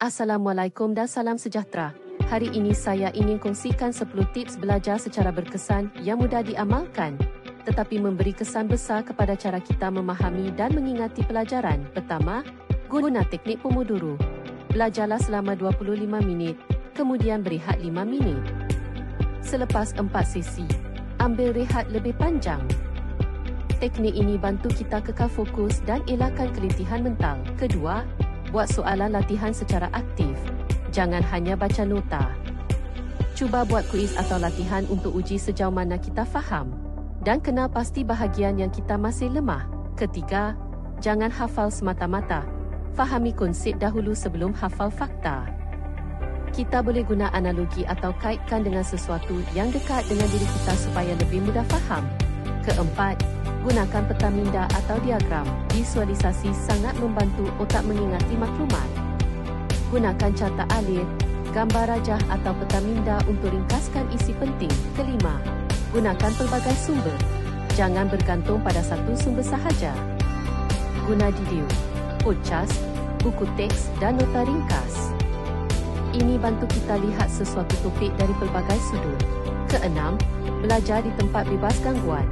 Assalamualaikum dan salam sejahtera. Hari ini saya ingin kongsikan 10 tips belajar secara berkesan yang mudah diamalkan, tetapi memberi kesan besar kepada cara kita memahami dan mengingati pelajaran. Pertama, guna teknik Pomodoro. Belajarlah selama 25 minit, kemudian berehat 5 minit. Selepas 4 sesi, ambil rehat lebih panjang. Teknik ini bantu kita kekal fokus dan elakkan kelintihan mental. Kedua, buat soalan latihan secara aktif. Jangan hanya baca nota. Cuba buat kuis atau latihan untuk uji sejauh mana kita faham dan kenal pasti bahagian yang kita masih lemah. Ketiga, jangan hafal semata-mata. Fahami konsep dahulu sebelum hafal fakta. Kita boleh guna analogi atau kaitkan dengan sesuatu yang dekat dengan diri kita supaya lebih mudah faham. Keempat, gunakan peta minda atau diagram. Visualisasi sangat membantu otak mengingati maklumat. Gunakan carta alir, gambar rajah atau peta minda untuk ringkaskan isi penting. Kelima, gunakan pelbagai sumber. Jangan bergantung pada satu sumber sahaja. Guna video, podcast, buku teks dan nota ringkas. Ini bantu kita lihat sesuatu topik dari pelbagai sudut. Keenam, belajar di tempat bebas gangguan.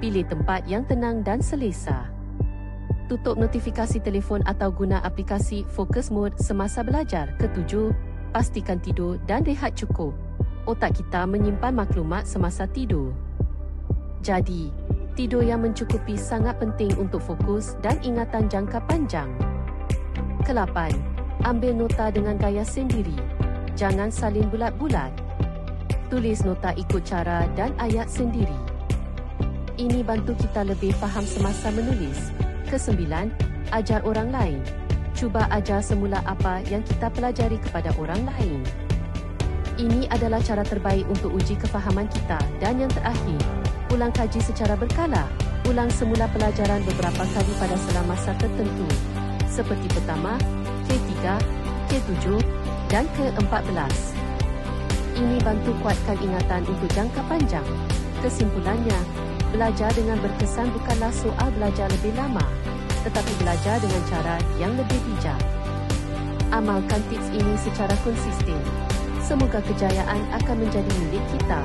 Pilih tempat yang tenang dan selesa. Tutup notifikasi telefon atau guna aplikasi focus mode semasa belajar. Ketujuh, pastikan tidur dan rehat cukup. Otak kita menyimpan maklumat semasa tidur. Jadi, tidur yang mencukupi sangat penting untuk fokus dan ingatan jangka panjang. Kelapan, ambil nota dengan gaya sendiri. Jangan salin bulat-bulat. Tulis nota ikut cara dan ayat sendiri. Ini bantu kita lebih faham semasa menulis. Kesembilan, ajar orang lain. Cuba ajar semula apa yang kita pelajari kepada orang lain. Ini adalah cara terbaik untuk uji kefahaman kita. Dan yang terakhir, ulang kaji secara berkala. Ulang semula pelajaran beberapa kali pada selang masa tertentu. Seperti pertama, K3, K7 dan K14. Ini bantu kuatkan ingatan untuk jangka panjang. Kesimpulannya, belajar dengan berkesan bukanlah soal belajar lebih lama, tetapi belajar dengan cara yang lebih bijak. Amalkan tips ini secara konsisten. Semoga kejayaan akan menjadi milik kita.